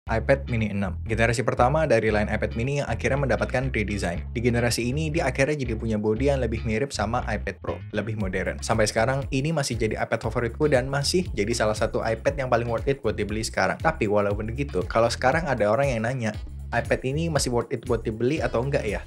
iPad mini 6. Generasi pertama dari line iPad mini yang akhirnya mendapatkan redesign. Di generasi ini, dia akhirnya jadi punya bodi yang lebih mirip sama iPad Pro, lebih modern. Sampai sekarang, ini masih jadi iPad favoritku dan masih jadi salah satu iPad yang paling worth it buat dibeli sekarang. Tapi walaupun begitu, kalau sekarang ada orang yang nanya, iPad ini masih worth it buat dibeli atau enggak ya?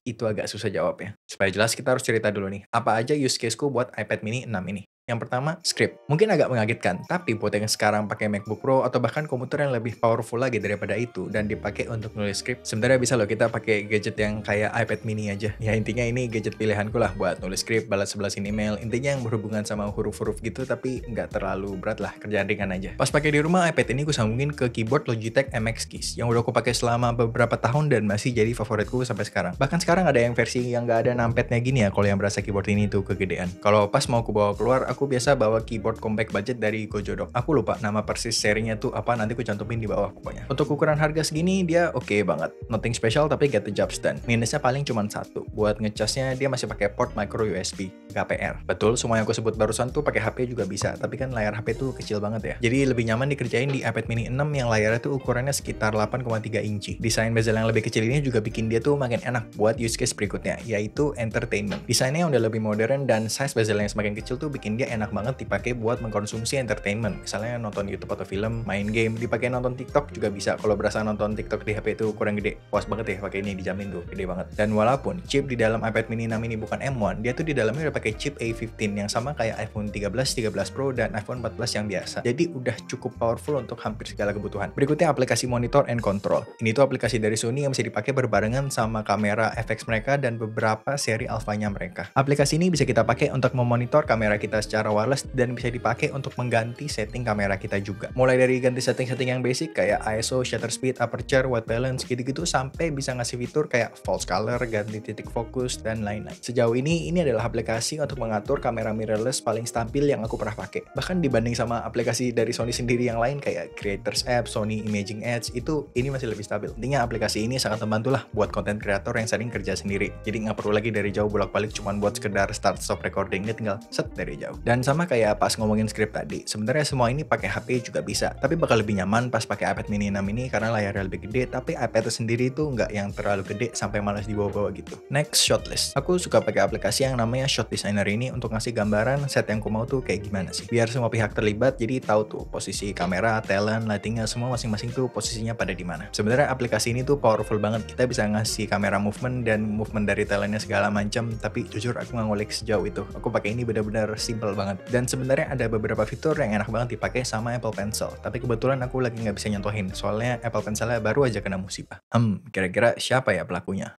Itu agak susah jawabnya. Supaya jelas, kita harus cerita dulu nih, apa aja use case-ku buat iPad mini 6 ini. Yang pertama, script. Mungkin agak mengagetkan, tapi buat yang sekarang pakai MacBook Pro atau bahkan komputer yang lebih powerful lagi daripada itu dan dipakai untuk nulis script, sebenarnya bisa loh kita pakai gadget yang kayak iPad mini aja. Ya intinya ini gadget pilihanku lah buat nulis script, balas-balasin email, intinya yang berhubungan sama huruf-huruf gitu tapi nggak terlalu berat lah, kerjaan ringan aja. Pas pakai di rumah, iPad ini gue sambungin ke keyboard Logitech MX Keys yang udah aku pakai selama beberapa tahun dan masih jadi favoritku sampai sekarang. Bahkan sekarang ada yang versi yang nggak ada numpad-nya gini ya kalau yang berasa keyboard ini tuh kegedean. Kalau pas mau aku bawa keluar, aku biasa bawa keyboard compact budget dari Gojodok. Aku lupa nama persis serinya tuh apa, nanti aku cantumin di bawah pokoknya. Untuk ukuran harga segini dia oke banget. Nothing special tapi get the job done. Minusnya paling cuma satu. Buat ngecasnya dia masih pakai port micro USB, GPR. Betul, semua yang aku sebut barusan tuh pakai HP juga bisa, tapi kan layar HP tuh kecil banget ya. Jadi lebih nyaman dikerjain di iPad mini 6 yang layarnya tuh ukurannya sekitar 8,3 inci. Desain bezel yang lebih kecil ini juga bikin dia tuh makin enak buat use case berikutnya, yaitu entertainment. Desainnya yang udah lebih modern dan size bezel yang semakin kecil tuh bikin dia enak banget dipakai buat mengkonsumsi entertainment. Misalnya nonton YouTube atau film, main game, dipakai nonton TikTok juga bisa. Kalau berasa nonton TikTok di HP itu kurang gede, puas banget ya pakai ini, dijamin tuh gede banget. Dan walaupun chip di dalam iPad mini 6 ini bukan M1, dia tuh di dalamnya udah pakai chip A15 yang sama kayak iPhone 13, 13 Pro dan iPhone 14 yang biasa. Jadi udah cukup powerful untuk hampir segala kebutuhan. Berikutnya aplikasi monitor and control. Ini tuh aplikasi dari Sony yang bisa dipakai berbarengan sama kamera FX mereka dan beberapa seri alfanya mereka. Aplikasi ini bisa kita pakai untuk memonitor kamera kita secara wireless dan bisa dipakai untuk mengganti setting kamera kita juga. Mulai dari ganti setting-setting yang basic kayak ISO, shutter speed, aperture, white balance, gitu-gitu sampai bisa ngasih fitur kayak false color, ganti titik fokus, dan lain-lain. Sejauh ini adalah aplikasi untuk mengatur kamera mirrorless paling stabil yang aku pernah pakai. Bahkan dibanding sama aplikasi dari Sony sendiri yang lain kayak Creators App, Sony Imaging Edge, ini masih lebih stabil. Intinya aplikasi ini sangat membantu lah buat konten kreator yang sering kerja sendiri. Jadi nggak perlu lagi dari jauh bolak-balik cuman buat sekedar start stop recording, dia tinggal set dari jauh. Dan sama kayak pas ngomongin script tadi, sebenarnya semua ini pakai HP juga bisa, tapi bakal lebih nyaman pas pakai iPad mini 6 ini karena layarnya lebih gede, tapi iPad sendiri itu nggak yang terlalu gede sampai malas dibawa-bawa gitu. Next, Shotlist. Aku suka pakai aplikasi yang namanya Shot Designer ini untuk ngasih gambaran set yang ku mau tuh kayak gimana sih. Biar semua pihak terlibat, jadi tahu tuh posisi kamera, talent, lightingnya semua masing-masing tuh posisinya pada di mana. Sebenarnya aplikasi ini tuh powerful banget. Kita bisa ngasih kamera movement dan movement dari talentnya segala macam, tapi jujur aku nggak ngulik sejauh itu. Aku pakai ini benar-benar simple banget. Dan sebenarnya ada beberapa fitur yang enak banget dipakai sama Apple Pencil, tapi kebetulan aku lagi nggak bisa nyentuhin, soalnya Apple Pencilnya baru aja kena musibah. Kira-kira siapa ya pelakunya?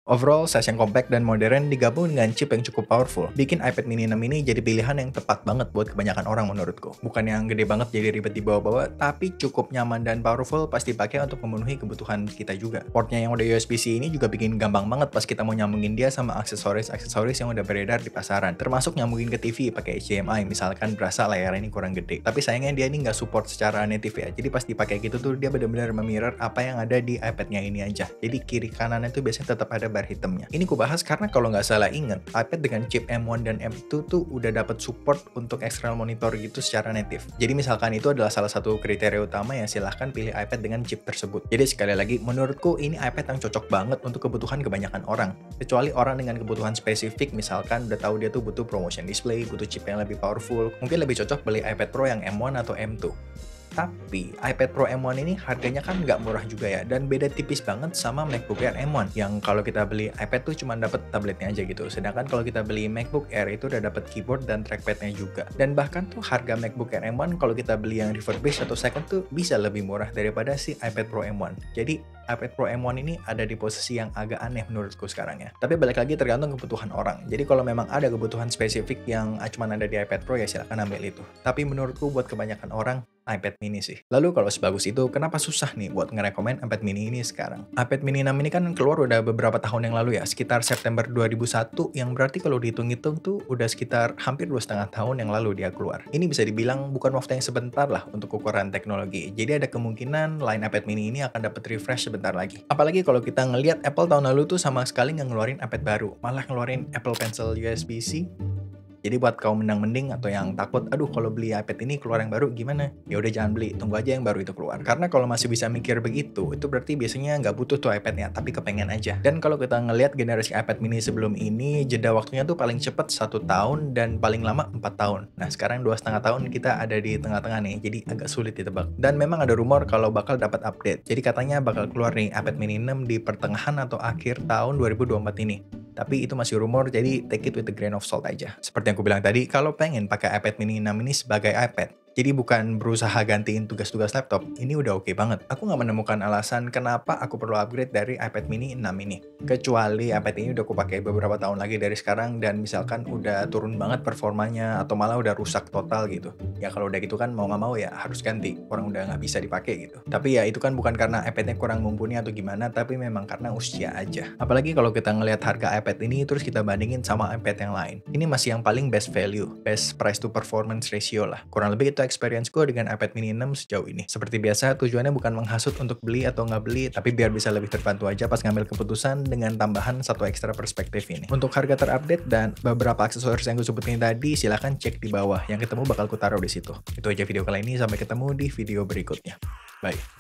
Overall, size yang compact dan modern digabung dengan chip yang cukup powerful, bikin iPad mini 6 ini jadi pilihan yang tepat banget buat kebanyakan orang menurutku. Bukan yang gede banget jadi ribet dibawa-bawa, tapi cukup nyaman dan powerful pas dipakai untuk memenuhi kebutuhan kita juga. Portnya yang udah USB-C ini juga bikin gampang banget pas kita mau nyambungin dia sama aksesoris-aksesoris yang udah beredar di pasaran, termasuk nyambungin ke TV pakai HDMI, misalkan berasa layar ini kurang gede. Tapi sayangnya dia ini nggak support secara native ya, jadi pas dipakai gitu tuh dia benar-benar memirror apa yang ada di iPad-nya ini aja. Jadi kiri kanannya tuh biasanya tetap ada bar hitamnya. Ini ku bahas karena kalau nggak salah inget, iPad dengan chip M1 dan M2 tuh udah dapat support untuk external monitor gitu secara native. Jadi misalkan itu adalah salah satu kriteria utama, ya silahkan pilih iPad dengan chip tersebut. Jadi sekali lagi, menurutku ini iPad yang cocok banget untuk kebutuhan kebanyakan orang. Kecuali orang dengan kebutuhan spesifik, misalkan udah tahu dia tuh butuh promotion display, butuh chip yang lebih powerful, mungkin lebih cocok beli iPad Pro yang M1 atau M2. Tapi iPad Pro M1 ini harganya kan nggak murah juga ya, dan beda tipis banget sama MacBook Air M1 yang kalau kita beli iPad tuh cuma dapat tabletnya aja gitu, sedangkan kalau kita beli MacBook Air itu udah dapat keyboard dan trackpadnya juga. Dan bahkan tuh harga MacBook Air M1 kalau kita beli yang refurbished atau second tuh bisa lebih murah daripada si iPad Pro M1. Jadi iPad Pro M1 ini ada di posisi yang agak aneh menurutku sekarang ya. Tapi balik lagi tergantung kebutuhan orang. Jadi kalau memang ada kebutuhan spesifik yang cuma ada di iPad Pro, ya silakan ambil itu. Tapi menurutku buat kebanyakan orang iPad mini sih. Lalu kalau sebagus itu, kenapa susah nih buat ngerekomen iPad mini ini sekarang? iPad mini 6 ini kan keluar udah beberapa tahun yang lalu ya, sekitar September 2001, yang berarti kalau dihitung-hitung tuh udah sekitar hampir 2,5 tahun yang lalu dia keluar. Ini bisa dibilang bukan waktu yang sebentar lah untuk ukuran teknologi. Jadi ada kemungkinan line iPad mini ini akan dapat refresh sebentar lagi. Apalagi kalau kita ngelihat Apple tahun lalu tuh sama sekali nggak ngeluarin iPad baru, malah ngeluarin Apple Pencil USB-C Jadi buat kaum mending atau yang takut, aduh kalau beli iPad ini keluar yang baru gimana? Ya udah jangan beli, tunggu aja yang baru itu keluar. Karena kalau masih bisa mikir begitu, itu berarti biasanya nggak butuh tuh iPad-nya, tapi kepengen aja. Dan kalau kita ngelihat generasi iPad mini sebelum ini, jeda waktunya tuh paling cepat 1 tahun dan paling lama 4 tahun. Nah sekarang 2,5 tahun kita ada di tengah-tengah nih, jadi agak sulit ditebak. Dan memang ada rumor kalau bakal dapat update. Jadi katanya bakal keluar nih iPad mini 6 di pertengahan atau akhir tahun 2024 ini. Tapi itu masih rumor, jadi take it with a grain of salt aja. Seperti yang aku bilang tadi, kalau pengen pakai iPad mini 6 ini sebagai iPad, jadi bukan berusaha gantiin tugas-tugas laptop, ini udah oke banget. Aku nggak menemukan alasan kenapa aku perlu upgrade dari iPad mini 6 ini. Kecuali iPad ini udah aku pakai beberapa tahun lagi dari sekarang dan misalkan udah turun banget performanya atau malah udah rusak total gitu. Ya kalau udah gitu kan mau nggak mau ya harus ganti, orang udah nggak bisa dipakai gitu. Tapi ya itu kan bukan karena iPad-nya kurang mumpuni atau gimana, tapi memang karena usia aja. Apalagi kalau kita ngelihat harga iPad ini terus kita bandingin sama iPad yang lain. Ini masih yang paling best value, best price to performance ratio lah. Kurang lebih itu experience gue dengan iPad mini 6 sejauh ini. Seperti biasa, tujuannya bukan menghasut untuk beli atau nggak beli, tapi biar bisa lebih terbantu aja pas ngambil keputusan dengan tambahan satu ekstra perspektif ini. Untuk harga terupdate dan beberapa aksesoris yang gue sebutin tadi, silahkan cek di bawah. Yang ketemu bakal ku taruh di situ. Itu aja video kali ini, sampai ketemu di video berikutnya. Bye.